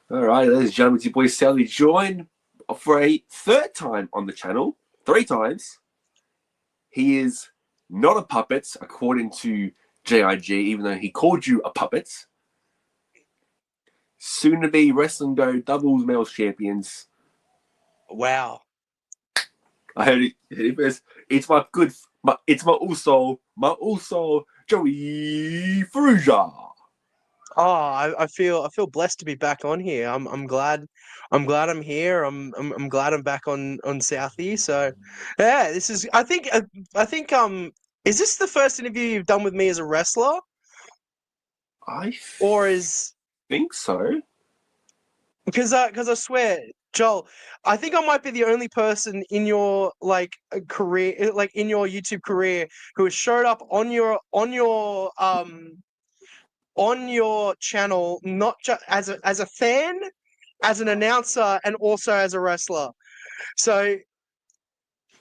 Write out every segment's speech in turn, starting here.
All right, ladies and gentlemen, it's your boy Sally, joined for a third time on the channel, 3 times. He is not a puppet, according to JIG, even though he called you a puppet. Soon to be Wrestling Go doubles males champions. Wow. I heard it first. It's my also Joey Ferrugia. Oh, I feel blessed to be back on here. I'm glad I'm here. I'm glad I'm back on Southie. So yeah, this is I think is this the first interview you've done with me as a wrestler? I Or is think so. because I swear, Joel, I think I might be the only person in your career, like in your YouTube career, who has showed up on your channel, not just as a fan, as an announcer, and also as a wrestler. So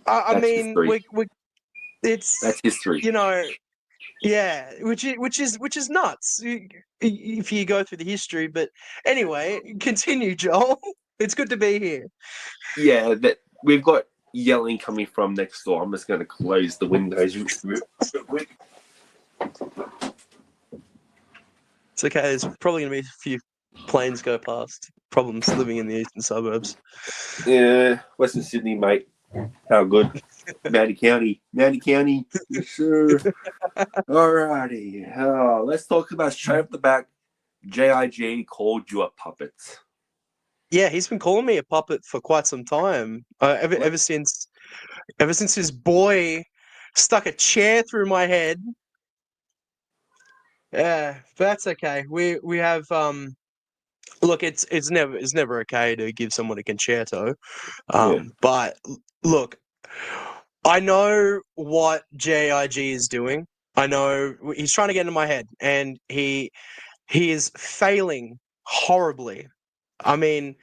I That's mean, history. it's That's history. yeah, which is nuts if you go through the history. But anyway, continue, Joel. It's good to be here. Yeah, that we've got yelling coming from next door. I'm just going to close the windows real quick. It's okay. There's probably going to be a few planes go past. Problems living in the eastern suburbs. Yeah, Western Sydney, mate. How good? Matty County. Yes, sir. Alrighty. Let's talk about straight off the back. JIG called you a puppet. Yeah, he's been calling me a puppet for quite some time. Ever since his boy stuck a chair through my head. Yeah, but that's okay. We have look, it's never okay to give someone a concerto. Yeah. But look, I know what JIG is doing. I know he's trying to get into my head, and he is failing horribly. I mean,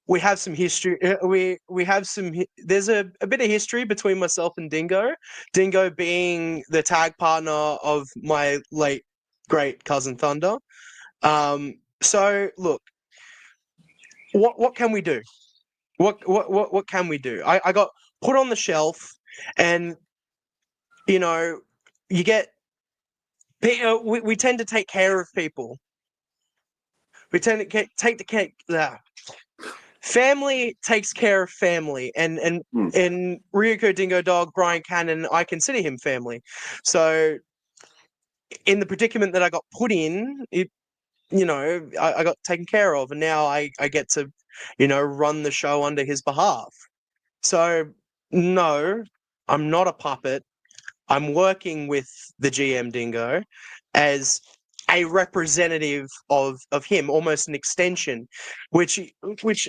we have some history. We have some. There's a bit of history between myself and Dingo. Dingo being the tag partner of my late great cousin Thunder. So look, what can we do? What can we do? I got put on the shelf, and you know, you get. We tend to take care of people. We tend to take the care. Family takes care of family, and Ryuko Dingo Dog, Brian Cannon, I consider him family. So in the predicament that I got put in, I got taken care of, and now I get to, run the show under his behalf. So no, I'm not a puppet. I'm working with the GM Dingo as a representative of him, almost an extension, which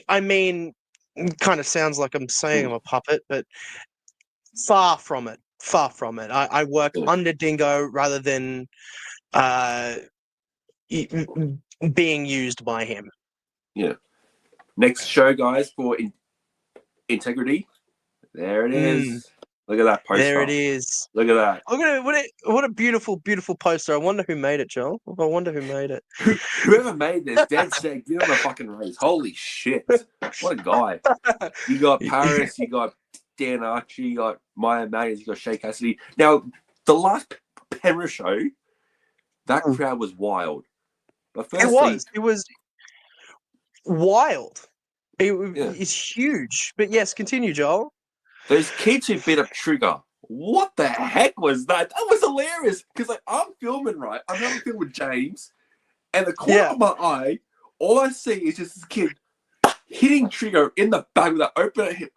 I mean kind of sounds like I'm saying I'm a puppet, but far from it. Far from it. I work under Dingo rather than being used by him. Yeah. Next show, guys, for integrity. There it is. Look at that poster. There it is. Look at that. Look at it. What a beautiful, beautiful poster. I wonder who made it, Joel. I wonder who made it. Whoever made this, dead set, get on the fucking race. Holy shit. What a guy. You got Paris, you got Dan Archie, you got Maya Mayers, you got Shay Cassidy. Now, the last Penrith show, that crowd was wild. But firstly, it was wild. It's huge. But yes, continue, Joel. Those kids who beat up Trigger, what the heck was that? That was hilarious. Because I'm filming, right? I'm having a film with James, and the corner of my eye, all I see is just this kid hitting Trigger in the back with an open hip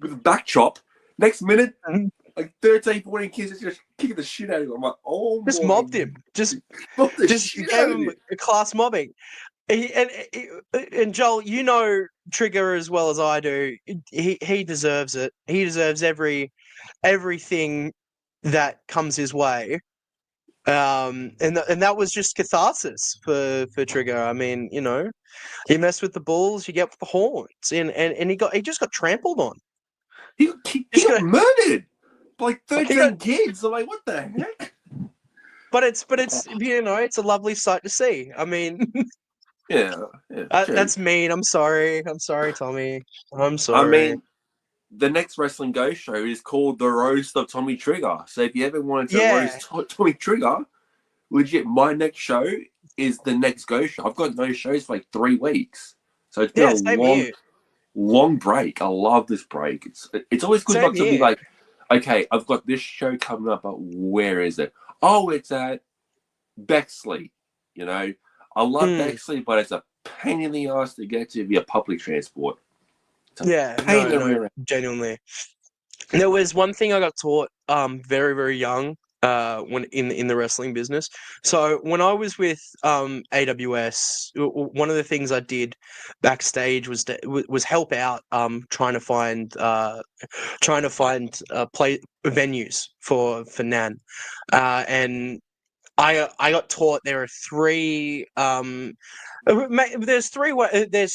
with a back chop. Next minute, like 13, 14 kids just kicking the shit out of him. I'm like, oh, just mobbed him. Just gave him a class mobbing. And Joel, you know Trigger as well as I do. He deserves it. He deserves everything that comes his way. And that was just catharsis for Trigger. I mean, you mess with the bulls, you get with the horns, and he just got trampled on. He got murdered by like 13 kids. I'm like, what the heck? But it's it's a lovely sight to see. I mean. Yeah, yeah. That's True. mean. I'm sorry. I'm sorry, Tommy. I'm I sorry. mean, the next Wrestling Go show is called The Roast of Tommy Trigger. So if you ever wanted to Yeah. roast Tommy Trigger, legit, my next show is the next Go show. I've got no shows for like 3 weeks. So it's been a Yeah, same long, here. long break. I love this break. It's always good Same not to be here. like, okay, I've got this show coming up, but where is it? Oh, it's at Bexley. You know, I love Mm. Bexley, but it's a pain in the ass to get to via public transport. It's a Yeah, pain in no, the no, rear end. genuinely. There was one thing I got taught very, very young when in the wrestling business. So when I was with AWS, one of the things I did backstage was help out trying to find play venues for Nan. And I got taught there are there's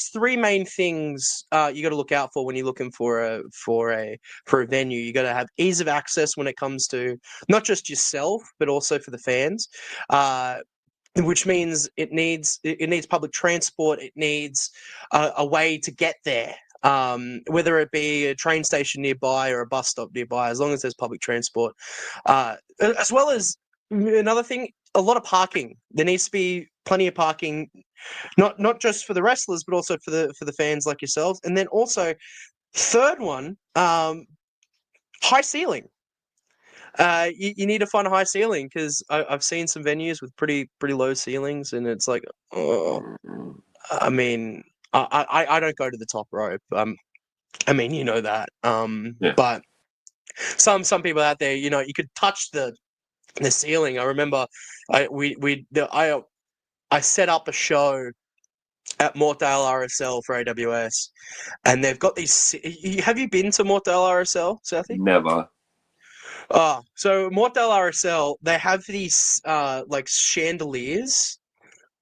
three main things you got to look out for when you're looking for a venue. You got to have ease of access when it comes to not just yourself but also for the fans. Which means it needs public transport. It needs a way to get there, whether it be a train station nearby or a bus stop nearby. As long as there's public transport, as well as another thing, a lot of parking. There needs to be plenty of parking, not just for the wrestlers, but also for the fans like yourselves. And then also, third one, high ceiling. You need to find a high ceiling because I've seen some venues with pretty low ceilings, and it's like, oh, I mean, I don't go to the top rope. I mean, you know that. Yeah. But some people out there, you could touch the ceiling. I remember, I set up a show at Mortdale RSL for AWS, and they've got these. Have you been to Mortdale RSL, Southie? Never. So Mortdale RSL, they have these like chandeliers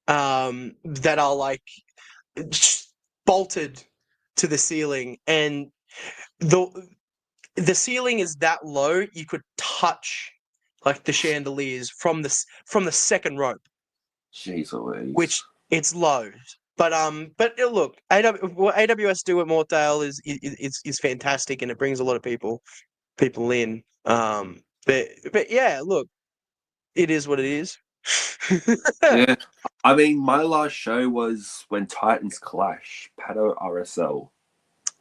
that are like bolted to the ceiling, and the the ceiling is that low you could touch like the chandeliers from the second rope, Jeez Louise. which it's low. But look, what AWS do at Mortdale is fantastic, and it brings a lot of people in. But yeah, look, it is what it is. Yeah. I mean, my last show was when Titans Clash, Pato RSL.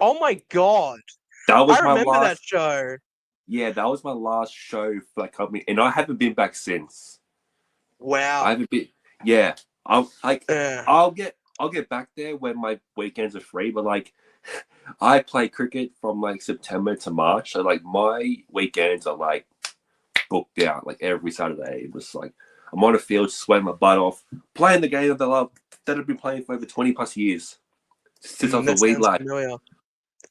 Oh my god, That I was my remember that last. show. Yeah, that was my last show for that company, and I haven't been back since. I Wow. haven't been. Yeah, I'm like, Yeah. I'll get back there when my weekends are free. But like, I play cricket from like September to March, so like my weekends are like booked out like every Saturday. It was like I'm on a field sweating my butt off, playing the game that I love that I've been playing for over 20 plus years since I was a That wee sounds lad. familiar.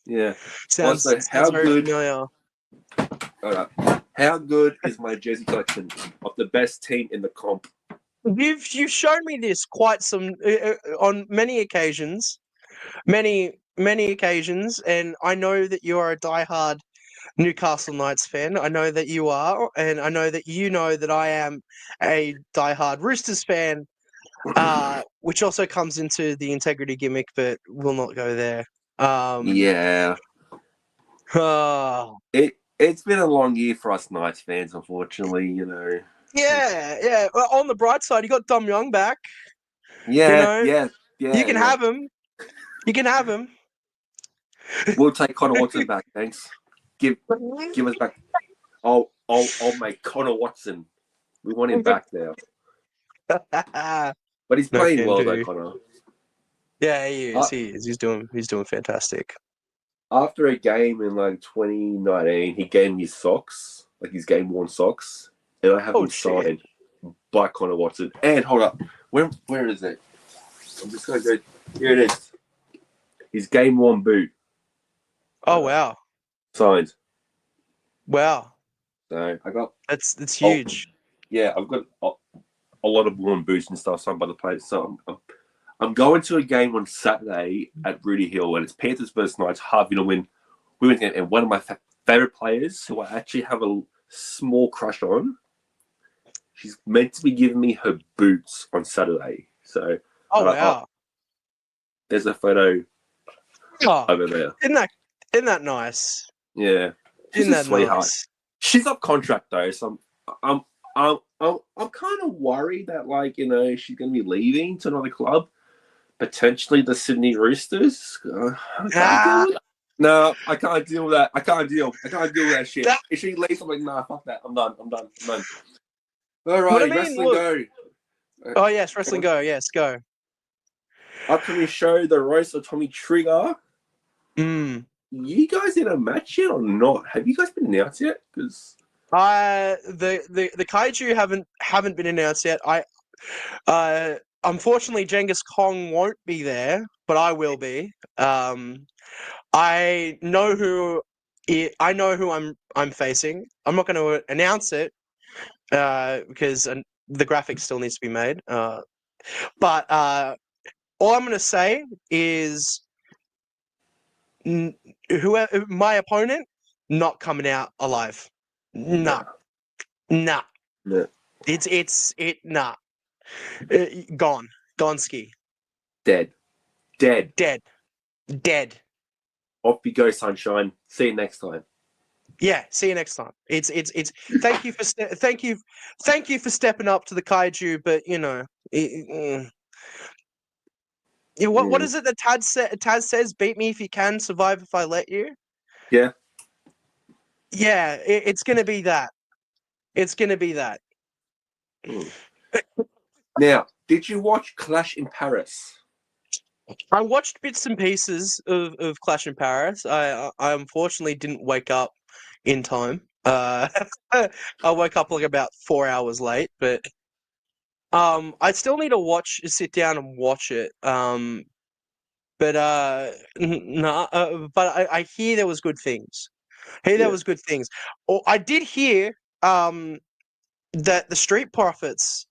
Yeah. Sounds Also, sounds very familiar. how good is my jersey collection of the best team in the comp? You've shown me this quite some on many occasions, many occasions, and I know that you are a diehard Newcastle Knights fan. I know that you are, and I know that you know that I am a diehard Roosters fan, which also comes into the integrity gimmick, but we'll not go there. Yeah. Oh, It's been a long year for us Knights fans, unfortunately, you know. yeah, yeah. Well, on the bright side, you got Dom Young back. You Yeah, know, yeah, you yeah, can yeah. have him. You can have him. We'll take Connor Watson back, thanks. Give us back. I'll make Connor Watson. We want him back now. But he's No playing can well though, do. Connor. Yeah, he is. Uh, He is. He's doing fantastic. After a game in like 2019, he gave me his socks, like his game worn socks, and I have Oh them shit. signed by Connor Watson. And hold up, where is it? I'm just gonna go. Here it is. His game worn boot Oh wow. signed. Wow. So I got. That's Oh huge. yeah, I've got a lot of worn boots and stuff signed by the players. So I'm going to a game on Saturday at Rudy Hill, and it's Panthers versus Knights. Harvey to win. We went and one of my favorite players, who I actually have a small crush on. She's meant to be giving me her boots on Saturday. So Oh wow. There's a photo Oh, over there. isn't that nice? Yeah, she's Isn't a that sweetheart. nice? She's up contract though, so I'm kind of worried that she's going to be leaving to another club, potentially the Sydney Roosters. I can't deal with that. No, I can't deal with that. I can't deal with that shit. If she leaves, I'm like, nah, fuck that. I'm done. All right, wrestling go. Oh yes, wrestling go. Yes, go. Upcoming show, the roast of Tommy Trigger. You guys in a match yet or not? Have you guys been announced yet? Because the kaiju haven't been announced yet. Unfortunately Genghis Kong won't be there, but I will be. I know who I'm facing. I'm not going to announce it because the graphics still needs to be made. But all I'm going to say is whoever my opponent not coming out alive. Nah. Yeah. Nah. Gone. Gonski. Dead. Off you go, sunshine. See you next time. Yeah, see you next time. It's thank you for stepping up to the kaiju, but what is it that Taz says? Beat me if you can, survive if I let you. Yeah. Yeah, it's gonna be that. It's gonna be that. Now, did you watch Clash in Paris? I watched bits and pieces of Clash in Paris. I unfortunately didn't wake up in time. I woke up like about 4 hours late, but I still need to sit down and watch it. But I hear there was good things. There was good things. I did hear that the Street Profits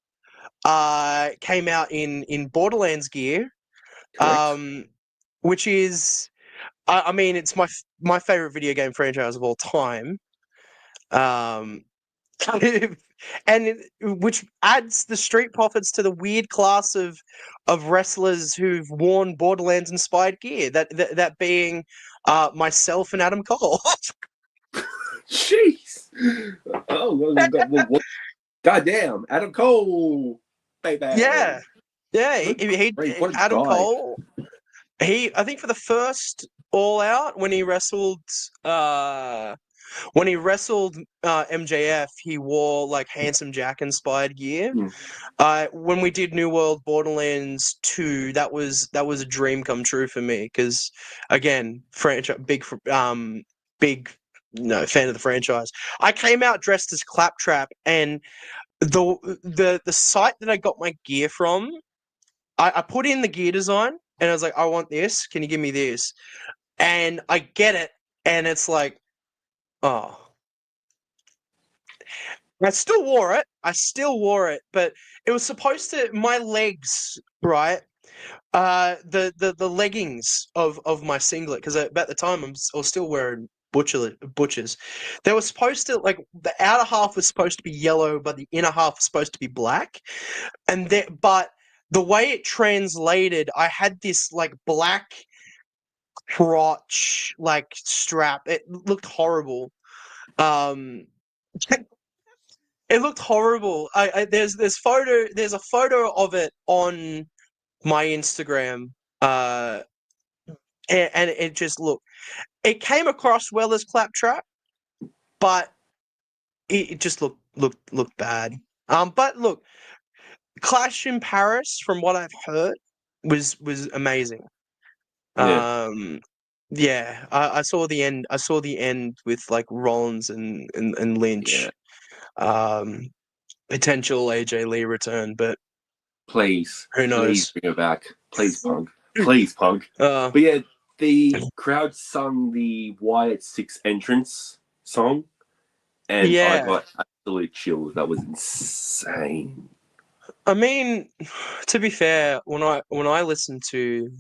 came out in Borderlands gear. Correct. Which is, I mean, it's my favorite video game franchise of all time. Which adds the Street Profits to the weird class of wrestlers who've worn Borderlands inspired gear. That being myself and Adam Cole. Jeez. Oh, goddamn, Adam Cole, baby. Yeah. What a Adam guy. Cole. I think for the first All Out when he wrestled MJF, he wore like Handsome Jack inspired gear. When we did New World Borderlands 2, that was a dream come true for me because again, big fan of the franchise. I came out dressed as Claptrap, and the site that I got my gear from, I put in the gear design and I was like, I want this. Can you give me this? And I get it, and it's like, oh. I still wore it, but it was supposed to my legs, right? The leggings of my singlet, because at the time I was still wearing butchers. They were supposed to, like, the outer half was supposed to be yellow, but the inner half was supposed to be black. But the way it translated, I had this like black crotch like strap. It looked horrible. It looked horrible. There's a photo of it on my Instagram, and it just looked. It came across well as Claptrap, but it just looked bad. But look, Clash in Paris, from what I've heard, was amazing. Yeah. Yeah, I saw the end. I saw the end with like Rollins and Lynch. Yeah. Potential AJ Lee return, but Please who knows? bring it back. Please, Punk. Please, Punk. But yeah, the crowd sung the Wyatt Six entrance song, and I got absolute chills. That was insane. I mean, to be fair, when I listen to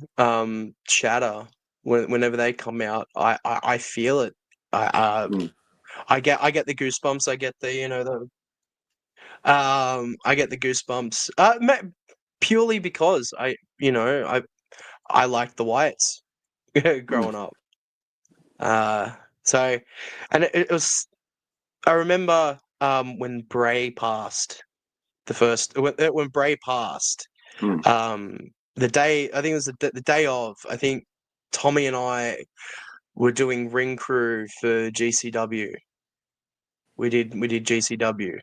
Shatter, whenever they come out, I feel it. I get the goosebumps. I get the I get the goosebumps. Purely because I liked the whites growing up. So, and it was. I remember when Bray passed when Bray passed. The day I think it was the day of. I think Tommy and I were doing ring crew for GCW. We did GCW.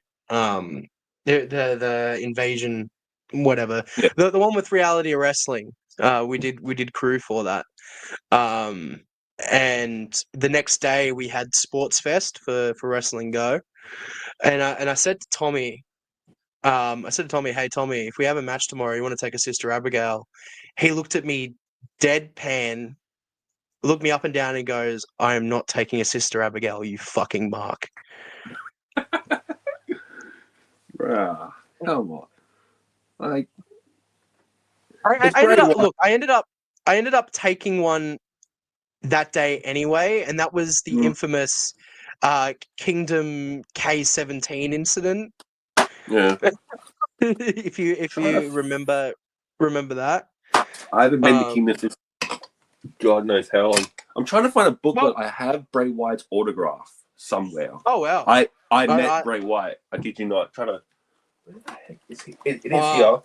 The invasion, whatever. Yeah. The one with reality wrestling. We did crew for that. And the next day we had Sports Fest for Wrestling Go, and I said to Tommy, hey Tommy, if we have a match tomorrow, you want to take a Sister Abigail? He looked at me deadpan, looked me up and down, and goes, "I am not taking a Sister Abigail, you fucking mark." Bruh, come on. Like, I it's ended Bray up Wyatt. I ended up taking one that day anyway, and that was the infamous Kingdom K17 incident. Yeah. if you remember that. I haven't been to Kingdom since God knows how long. I'm trying to find a booklet. Well, I have Bray Wyatt's autograph somewhere. oh wow. I met Bray Wyatt. I kid you not. Trying to. Where the heck is he? It is here.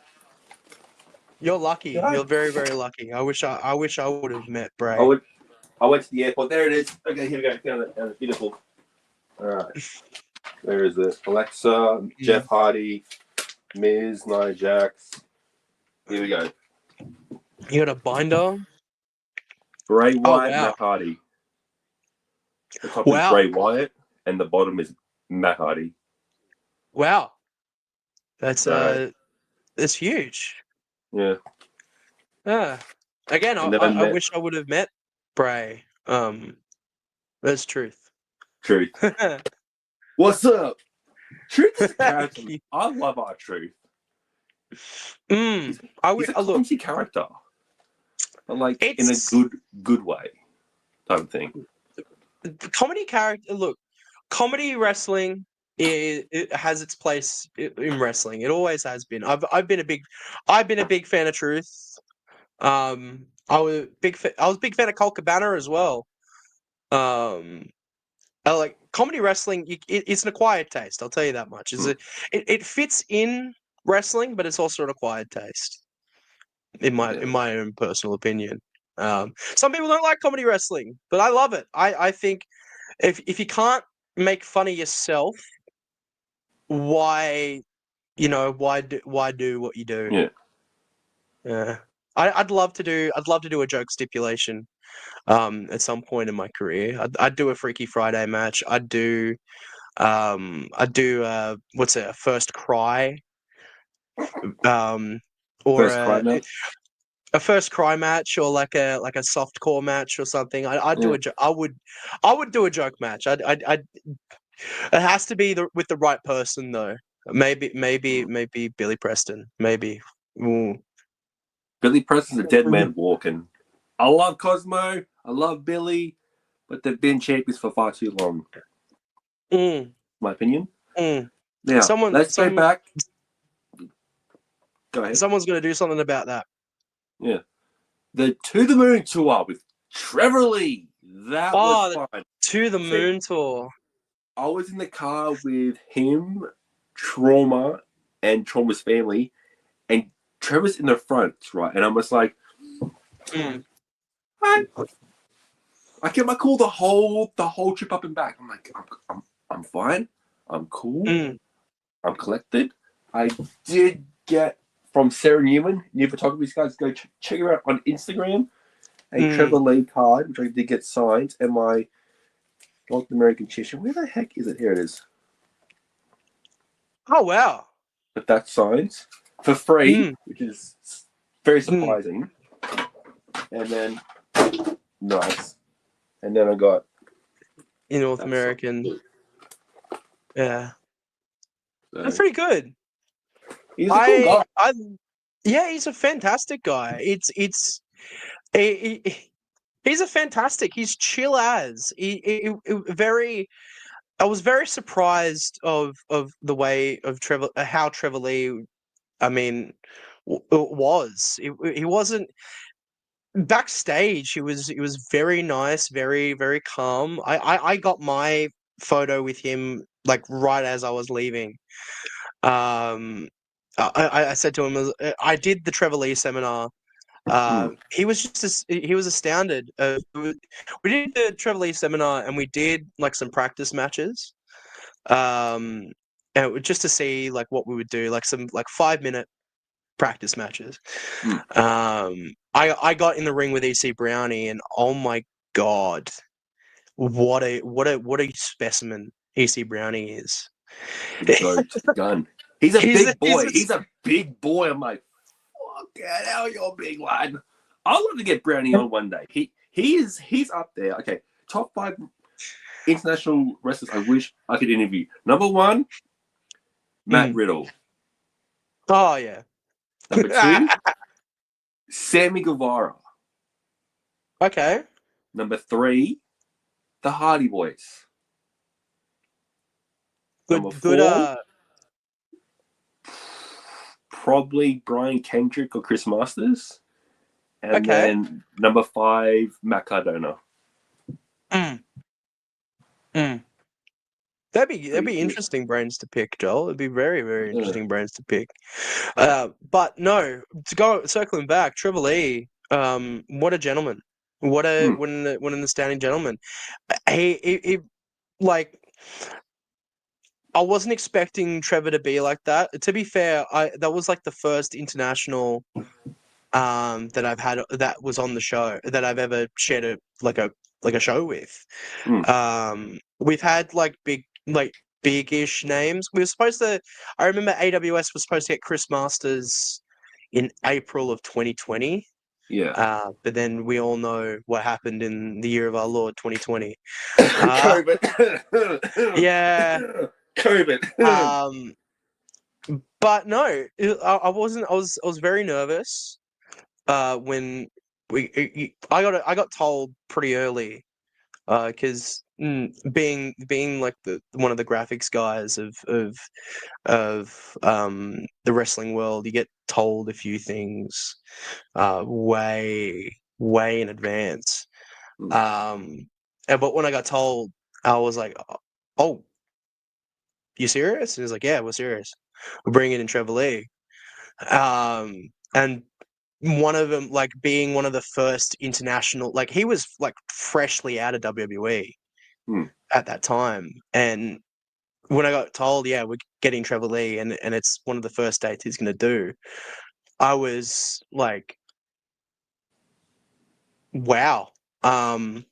You're lucky. You're very, very lucky. I wish I would have met Bray. I went to the airport. There it is. Okay, here we go. Found it. Beautiful. All right. Where is it? Alexa, Jeff Hardy, Miz, Nia Jax. Here we go. You got a binder? Bray Wyatt, wow. Matt Hardy. The top is Bray Wyatt, and the bottom is Matt Hardy. Wow. That's huge. Yeah. Yeah. Again, I wish I would have met Bray. That's truth. Truth. What's up? Truth is a character. I love our Truth. He's a clumsy character, but like in a good way, type of thing. Comedy character. Look, comedy wrestling. It has its place in wrestling. It always has been. I've been a big fan of Truth. I was a big fan of Colt Cabana as well. I like comedy wrestling. It's an acquired taste. I'll tell you that much. It fits in wrestling, but it's also an acquired taste. In my own personal opinion. Some people don't like comedy wrestling, but I love it. I think if you can't make fun of yourself, why do what you do? Yeah. Yeah. I'd love to do a joke stipulation at some point in my career. I'd do a Freaky Friday match. I'd do what's it, a first cry, or a first cry match, or like a soft core match or something. I would do a joke match. It has to be with the right person though. Maybe Billy Preston. Maybe. Ooh. Billy Preston's a dead man walking. I love Cosmo. I love Billy, but they've been champions for far too long. My opinion. Now, let's go back. Go ahead. Someone's going to do something about that. Yeah. The To the Moon tour with Trevor Lee. That was fun. To the Moon tour. I was in the car with him, Trauma, and Trauma's family, and Trevor's in the front, right? And I'm just like, I kept my cool the whole trip up and back. I'm like, I'm fine. I'm cool. I'm collected. I did get from Sarah Newman, New Photography, guys, go check her out on Instagram. A Trevor Lee card, which I did get signed, and my North American t-shirt. Where the heck is it? Here it is. Oh wow! But that's signed for free, which is very surprising. And then nice. And then I got North American. Yeah, so, that's pretty good. He's a cool guy. Yeah, he's a fantastic guy. He's a fantastic. He's chill as. I was very surprised of the way of how Trevor Lee. I mean, was he wasn't. backstage, he was very nice, very very calm. I got my photo with him like right as I was leaving. Um, I said to him, I did the Trevor Lee seminar. He was he was astounded. We did the Trevor Lee seminar and we did like some practice matches. And just to see like what we would do, like some like 5 minute practice matches. I got in the ring with EC Brownie, and oh my god, what a specimen EC Brownie is. The goat gun. He's a He's big boy. He's a big boy. I'm like, fucking hell, you're a big one. I'd love to get Brownie on one day. He's up there. Okay, top 5 international wrestlers I wish I could interview. Number 1, Matt Riddle. Oh yeah. Number 2, Sammy Guevara. Okay. Number 3, the Hardy Boys. Number 4, probably Brian Kendrick or Chris Masters. And then number 5, Matt Cardona. That'd be interesting brains to pick, Joel. It'd be very, very interesting brains to pick. But no, to go circling back, Trevor Lee, what a gentleman. What an understanding gentleman. He like I wasn't expecting Trevor to be like that. To be fair, that was like the first international that I've had that was on the show that I've ever shared a show with. We've had like big-ish names. We were supposed to. I remember AWS was supposed to get Chris Masters in April of 2020. Yeah. But then we all know what happened in the year of our Lord 2020. COVID. Yeah. COVID. But no, I wasn't. I was very nervous. When I got told pretty early, because being like the one of the graphics guys of the wrestling world, you get told a few things way in advance. But when I got told, I was like, "Oh, you serious?" And he was like, "Yeah, we're serious. We're bringing in Trevor Lee." And one of them, like being one of the first international, like he was like freshly out of WWE at that time. And when I got told, yeah, we're getting Trevor Lee and it's one of the first dates he's going to do, I was like, wow. And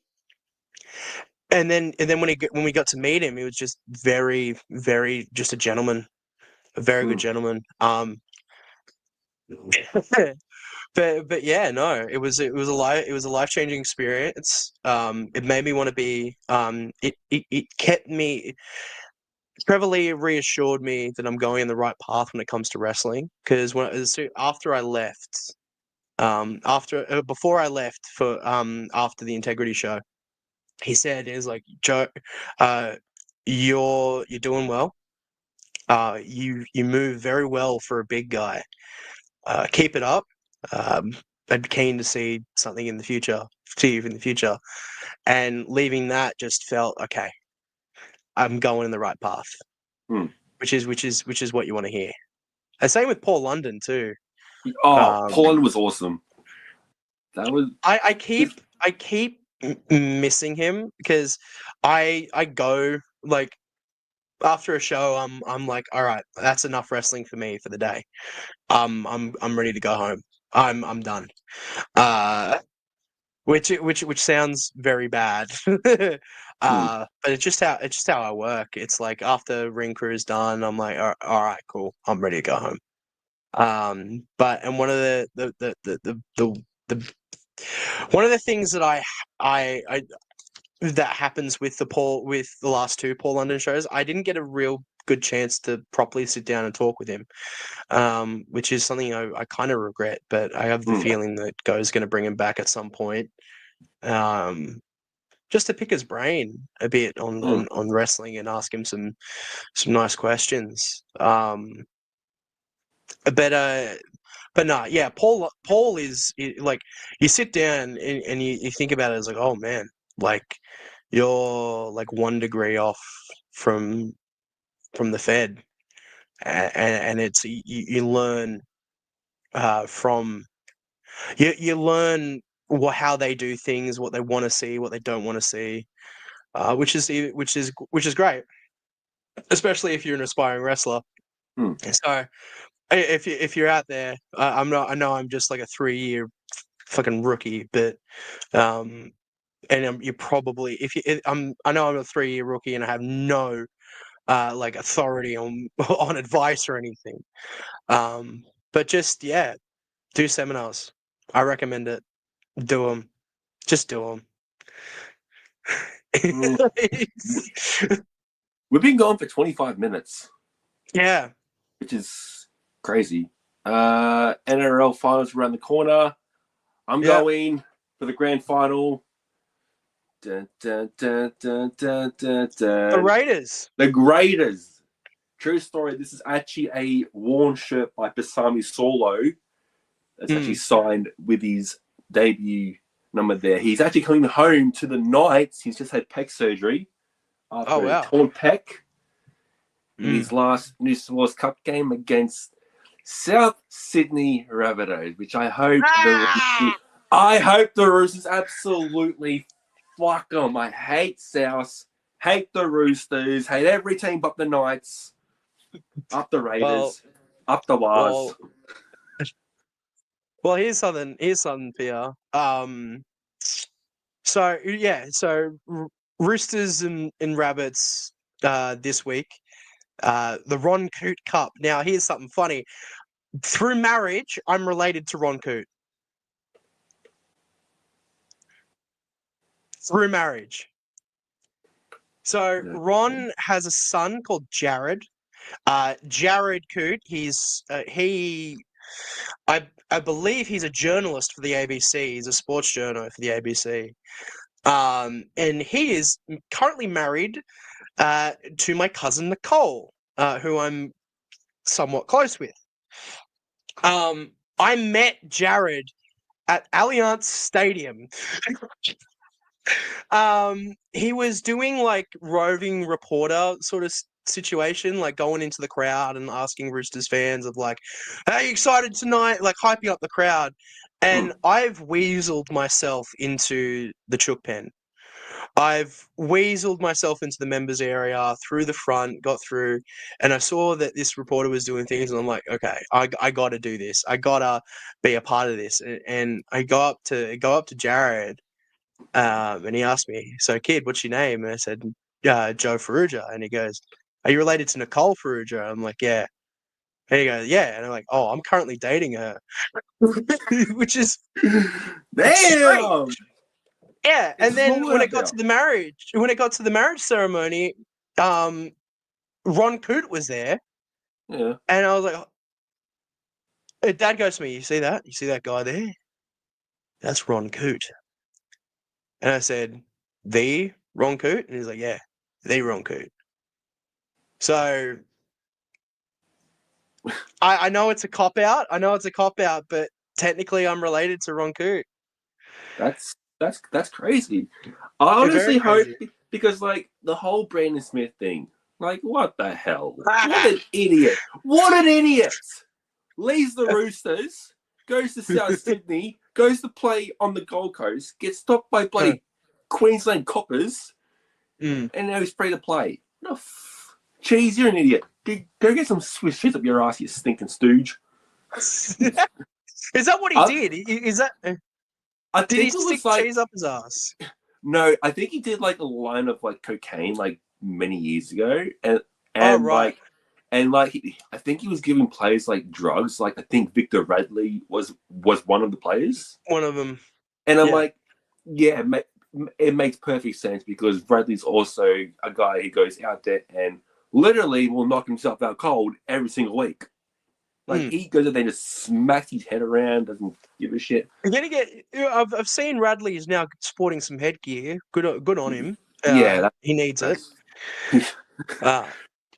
then when we got to meet him, he was just very, very just a gentleman, a very good gentleman. But yeah, no, it was a life-changing experience. It made me want to be. It kept me. Trevor Lee reassured me that I'm going in the right path when it comes to wrestling. Because after I left, before I left for after the Integrity show, he said, "Is like Joe, you're doing well. You move very well for a big guy. Keep it up. I'm keen to see something in the future, see you in the future." And leaving that just felt okay. I'm going in the right path, which is what you want to hear. And same with Paul London too. Paul London was awesome. That was. I keep missing him because I go like after a show I'm like, all right, that's enough wrestling for me for the day. I'm ready to go home. I'm done. Which sounds very bad. But it's just how I work. It's like after ring crew's done, I'm like, all right, cool. I'm ready to go home. But and one of the one of the things that I that happens with the last 2 Paul London shows, I didn't get a real good chance to properly sit down and talk with him, which is something I kind of regret. But I have the feeling that Go's going to bring him back at some point, just to pick his brain a bit on wrestling and ask him some nice questions. But But no, yeah, Paul is like, you sit down and you think about it, it's like, oh man, like you're like 1 degree off from the Fed, and it's you learn from you learn how they do things, what they want to see, what they don't want to see, which is great, especially if you're an aspiring wrestler. Hmm. So if you're out there, I'm not. I know I'm just like a 3-year fucking rookie, but and you're probably I know I'm a 3-year rookie and I have no like authority on on advice or anything. But just do seminars. I recommend it. Do them. Just do them. Mm. We've been going for 25 minutes, Yeah. which is crazy. NRL finals around the corner. I'm going for the grand final. Dun, dun, dun, dun, dun, dun, dun. The Raiders. The Graders. True story. This is actually a worn shirt by Basami Solo. That's actually signed with his debut number there. He's actually coming home to the Knights. He's just had pec surgery after a torn pec in his last New South Wales Cup game against South Sydney Rabbitohs, which I hope the Roosters absolutely fuck them. I hate South, hate the Roosters, hate every team but the Knights. Up the Raiders, up the Waz. Well, here's something for you. So Roosters and Rabbits this week. The Ron Coote Cup. Now, here's something funny. Through marriage, I'm related to Ron Coote. Through marriage. So Ron has a son called Jared. Jared Coote. I believe he's a journalist for the ABC. He's a sports journalist for the ABC. And he is currently married to my cousin Nicole, who I'm somewhat close with. I met Jared at Allianz Stadium. He was doing like roving reporter sort of situation, like going into the crowd and asking Roosters fans of like, "Are you excited tonight?" Like hyping up the crowd. And I've weaseled myself into the chook pen. I've weaseled myself into the members area through the front, got through, and I saw that this reporter was doing things, and I'm like, okay, I got to do this. I gotta be a part of this. And I go up to Jared, and he asked me, "So, kid, what's your name?" And I said, "Joe Ferrugia." And he goes, "Are you related to Nicole Ferrugia?" I'm like, "Yeah." And he goes, "Yeah." And I'm like, "Oh, I'm currently dating her," which is damn. Yeah, and then when it got to the marriage ceremony, Ron Coote was there. Yeah. And I was like, Dad goes to me, "You see that? You see that guy there? That's Ron Coote." And I said, "The Ron Coote?" And he's like, "Yeah, the Ron Coote." So I know it's a cop out. But technically I'm related to Ron Coote. That's crazy. I honestly hope, because like the whole Brandon Smith thing, like what the hell? What an idiot! What an idiot! Leaves the Roosters, goes to South Sydney, goes to play on the Gold Coast, gets stopped by bloody Queensland Coppers, and now he's free to play. No, Cheese, you're an idiot. Go get some Swiss cheese up your ass, you stinking stooge. Is that what he did? Is that? Did he stick cheese up his ass? No, I think he did like a line of like cocaine like many years ago, and right. I think he was giving players like drugs. Like I think Victor Radley was one of the players. One of them. And I'm like, yeah, it makes perfect sense, because Bradley's also a guy who goes out there and literally will knock himself out cold every single week. Like he goes out there and just smacks his head around, doesn't give a shit. I've seen Radley is now sporting some headgear. Good on him. Yeah, he needs it.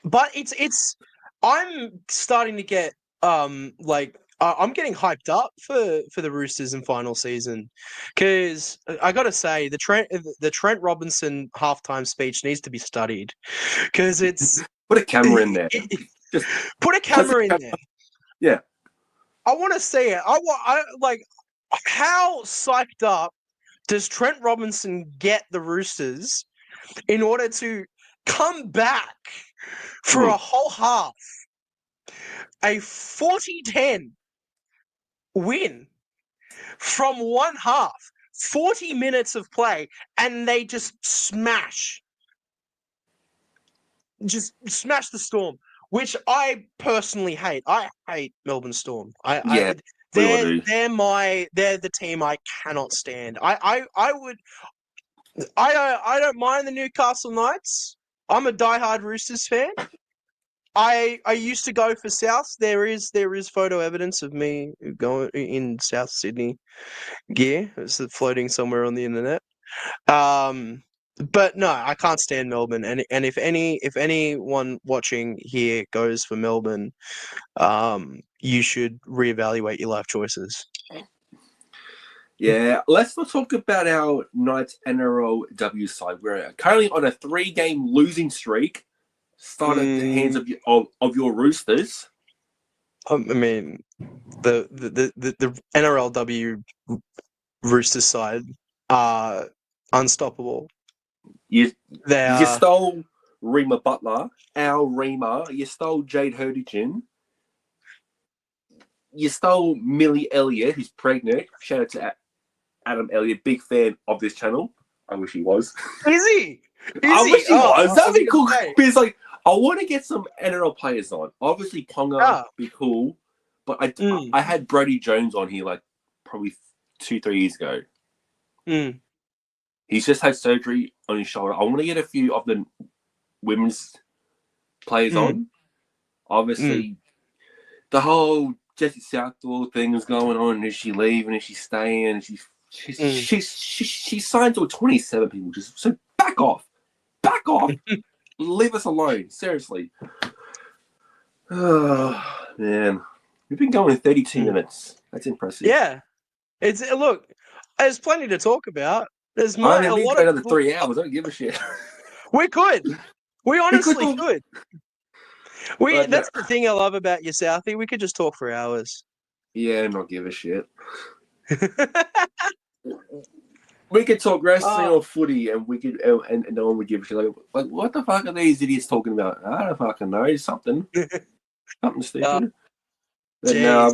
But it's I'm starting to get like I'm getting hyped up for the Roosters in final season, because I got to say the Trent Robinson halftime speech needs to be studied, because it's Put a camera in there. Just put a camera in there. Yeah. I want to see it. I like, how psyched up does Trent Robinson get the Roosters in order to come back for a whole half, a 40-10 win from one half, 40 minutes of play, and they just smash the Storm, which I personally hate. I hate Melbourne Storm. Yeah, we all do. They're the team I cannot stand. I don't mind the Newcastle Knights. I'm a diehard Roosters fan. I used to go for South. There is photo evidence of me going in South Sydney gear. It's floating somewhere on the internet. But no, I can't stand Melbourne. And if anyone watching here goes for Melbourne, you should reevaluate your life choices. Yeah, let's not talk about our Knights NRLW side. We're currently on a 3-game losing streak. Started at the hands of your Roosters. I mean, the NRLW Roosters side are unstoppable. You stole Reema Butler, our Reema. You stole Jade Hurdigin. You stole Millie Elliott, who's pregnant. Shout out to Adam Elliott, big fan of this channel. I wish he was. Is he? I wish he was. That'd be cool. Because I want to get some NRL players on. Obviously, Ponga be cool, but I had Brody Jones on here like probably 2-3 years ago. He's just had surgery on his shoulder. I want to get a few of the women's players on. Obviously, the whole Jessie Southall thing is going on. Is she leaving? Is she staying? She signed to 27 people. Just so back off. Leave us alone. Seriously. Oh man, we've been going 32 minutes. That's impressive. Yeah, look. There's plenty to talk about. There's a lot of another 3 hours. I don't give a shit. We could. We honestly could. That's the thing I love about you, Southie. We could just talk for hours. Yeah, not give a shit. We could talk wrestling or footy, and we could, and no one would give a shit. Like, what the fuck are these idiots talking about? I don't fucking know. Something stupid. But no,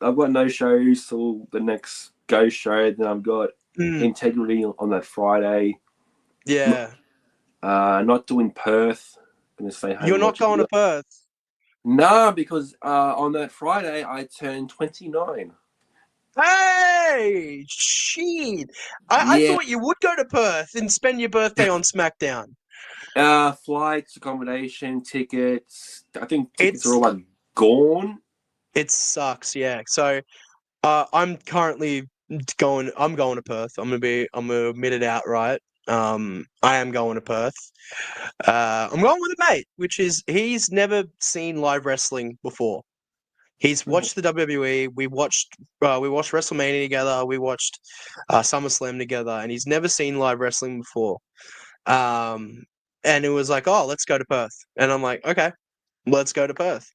I've got no shows till the next Ghost show. Then I've got Integrity on that Friday. Yeah. Not doing Perth. I'm gonna stay home. You're not going to Perth? No, because on that Friday I turned 29. Hey, shit! I thought you would go to Perth and spend your birthday on SmackDown. Flights, accommodation, tickets. I think tickets are all like gone. It sucks, yeah. So, I'm currently going. I'm going to Perth. I'm gonna admit it outright. I am going to Perth. I'm going with a mate, which is he's never seen live wrestling before. He's watched the WWE. We watched WrestleMania together. We watched SummerSlam together, and he's never seen live wrestling before. And it was like, oh, let's go to Perth. And I'm like, okay, let's go to Perth.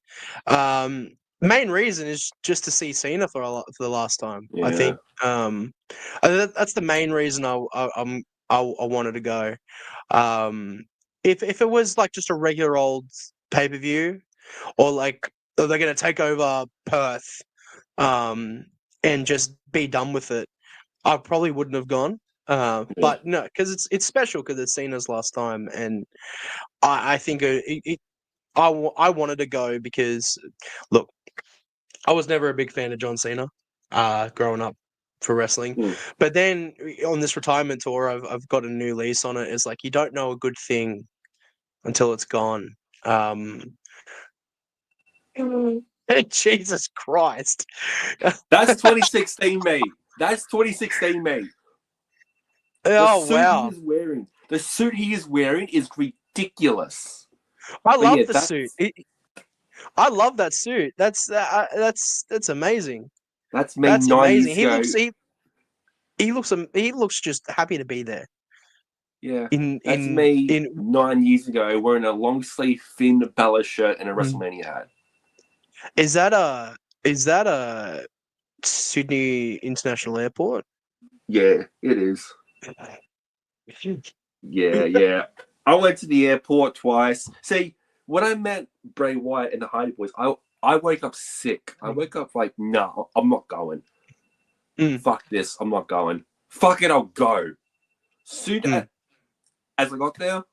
Main reason is just to see Cena for the last time. Yeah. I think that's the main reason I wanted to go. If it was like just a regular old pay-per-view, or like they're going to take over Perth and just be done with it, I probably wouldn't have gone. But no, because it's special because it's Cena's last time, and I think I wanted to go because, look, I was never a big fan of John Cena growing up for wrestling. But then on this retirement tour, I've got a new lease on it. It's like you don't know a good thing until it's gone. Jesus Christ. That's 2016, mate. That's 2016, mate. Oh, wow. The suit he is wearing is ridiculous. I love the suit. I love that suit. That's amazing. That's me That's 9 years amazing. He ago. looks he looks just happy to be there. Yeah, In that's in me in 9 years ago wearing a long sleeve Finn Balor shirt and a Mm. WrestleMania hat. Is that a Sydney International Airport? Yeah, it is. Yeah. I went to the airport twice. See, when I met Bray Wyatt and the Hardy Boys, I wake up sick. I wake up like, no, I'm not going. Mm, Fuck this, I'm not going. Fuck it, I'll go. Soon mm. as I got there,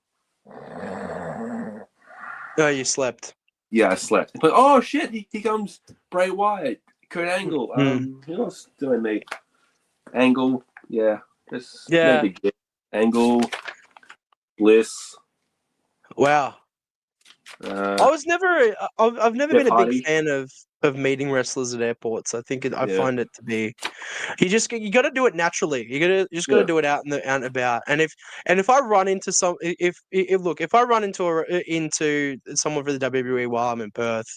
Oh, you slept. yeah, I slept. But oh shit, here comes Bray Wyatt, Kurt Angle. Mm. Who else doing me? Angle, yeah, just no Yeah. big deal. Angle, Bliss, Wow. uh, I've never Jeff been a big Hardy. fan of meeting wrestlers at airports. I Yeah, find it to be you got to do it naturally. You just got to yeah, do it out and about. And if I run into if I run into someone for the WWE while I'm in Perth,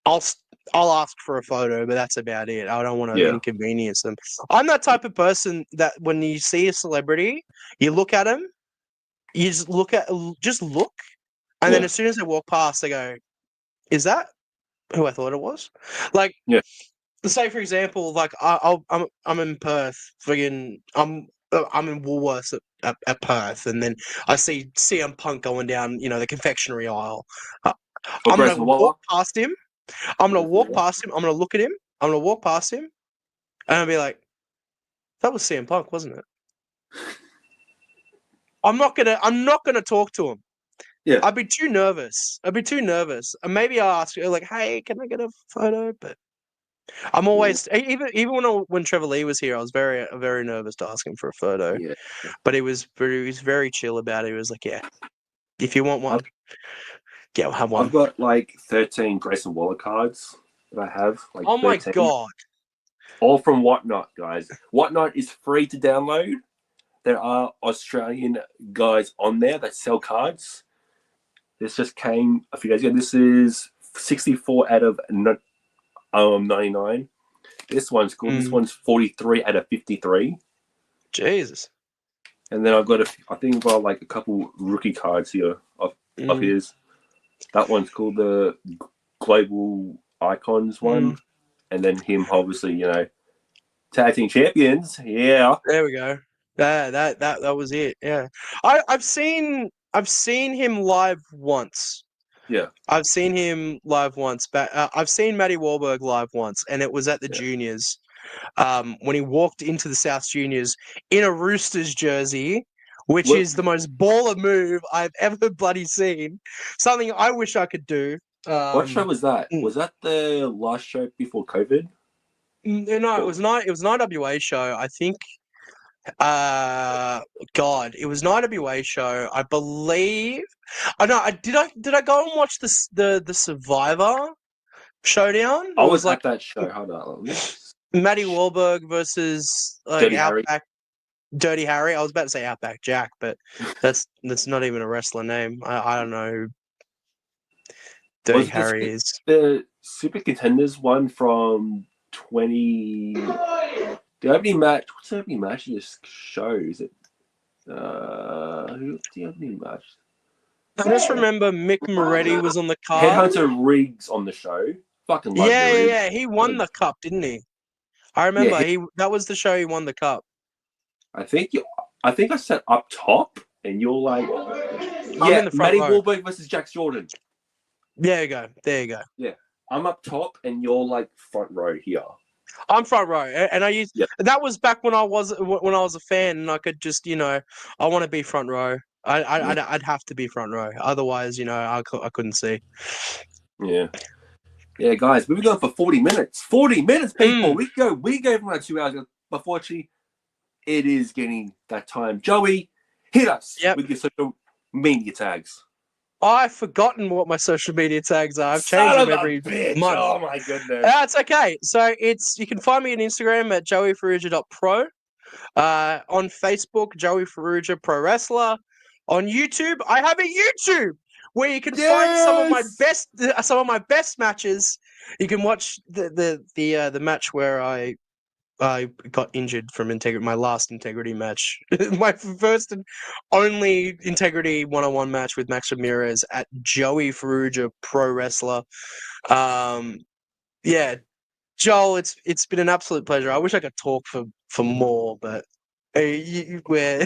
I'll s- I'll ask for a photo, but that's about it. I don't want to yeah, inconvenience them. I'm that type of person that when you see a celebrity, you look at them, you just look, and then yeah, as soon as they walk past, they go, "Is that who I thought it was?" Like, yeah. say for example, like I'm in Perth, friggin' I'm in Woolworths at Perth, and then I see CM Punk going down, the confectionery aisle. Uh, Or I'm gonna Grayson Waller. walk past him. I'm gonna Grayson walk Waller. past him. I'm gonna look at him. I'm gonna walk past him, and I'll be like, "That was CM Punk, wasn't it?" I'm not gonna talk to him. Yeah, I'd be too nervous. And maybe I'll ask you like, "Hey, can I get a photo?" But I'm yeah, always even when Trevor Lee was here, I was very nervous to ask him for a photo. yeah. But he was very chill about it. He was like, "Yeah, if you want one, I've yeah, we'll have I've one." got like 13 Grayson Waller cards that I have, like Oh my 13, god! all from Whatnot, guys. Whatnot is free to download. There are Australian guys on there that sell cards. This just came a few days ago. This is 64 out of 99. This one's cool. This Mm, one's 43 out of 53. Jesus. And then I think I've got like a couple rookie cards here of Mm, his. That one's called the Global Icons mm. one. And then him, obviously, tag team champions. Yeah. There we go. That was it. Yeah, I've seen him live once. Yeah. I've seen him live once, but I've seen Matty Wahlberg live once, and it was at the Yeah. juniors. When he walked into the South Juniors in a Roosters jersey, which What, is the most baller move I've ever bloody seen. Something I wish I could do. what show was that? Mm, Was that the last show before COVID? no, it was an IWA show. I think. God, it was an IWA show. I believe. I know. Did I go and watch the Survivor showdown? It I was was like at that show. Hold on. Matty Wahlberg versus like Dirty Harry. Outback Dirty Harry. I was about to say Outback Jack, but that's not even a wrestler name. I don't know who Dirty Was Harry is. the Super Contenders one from 20? The opening match. What's the opening match of this show? Is it? Who's the opening match? I just remember Mick Moretti was on the card. Headhunter Riggs on the show. Fucking love the Yeah, yeah, Riggs. yeah. He won the cup, didn't he? I Yeah, remember that was the show he won the cup. I think I think I sat up top, and you're like, I'm in yeah, the front Matty row. Wahlberg versus Jax Jordan. There you go. There you go. Yeah, I'm up top, and you're like front row here. I'm front row, and Yep. that was back when I was a fan, and I could just I want to be front row. I'd have to be front row, otherwise I couldn't see. Yeah. Yeah, guys, we've been going for 40 minutes. 40 minutes, people. Mm. We gave them like 2 hours, but fortunately, it is getting that time. Joey, hit us Yep. with your social media tags. I've forgotten what my social media tags are. I've Son changed of them a every bitch. month. Oh my goodness. That's okay. So you can find me on Instagram at joeyferrugia.pro. On Facebook, Joey Ferrugia Pro Wrestler. On YouTube, I have a YouTube where you can find Yes! some of my best matches. You can watch the match where I got injured from integrity. My last integrity match, my first and only integrity one-on-one match with Max Ramirez at Joey Ferrugia Pro Wrestler. Yeah, Joel, it's been an absolute pleasure. I wish I could talk for more, but we're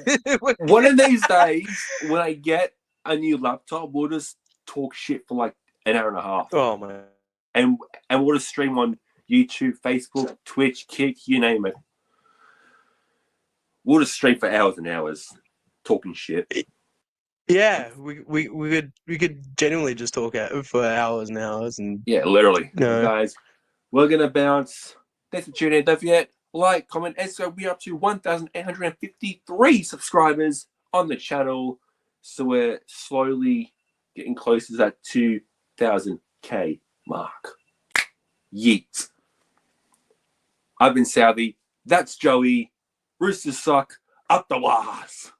One of these days, when I get a new laptop, we'll just talk shit for like an hour and a half. oh man. And we'll just stream on YouTube, Facebook, Twitch, Kick, you name it. We'll just stream for hours and hours talking shit. Yeah, we could genuinely just talk for hours and hours and yeah, literally. No. Guys, we're gonna bounce. Thanks for tuning in. Don't forget, like, comment, and so we're up to 1,853 subscribers on the channel. So we're slowly getting closer to that 2,000K mark. Yeet. I've been Southie. That's Joey. Roosters suck. Up the waz.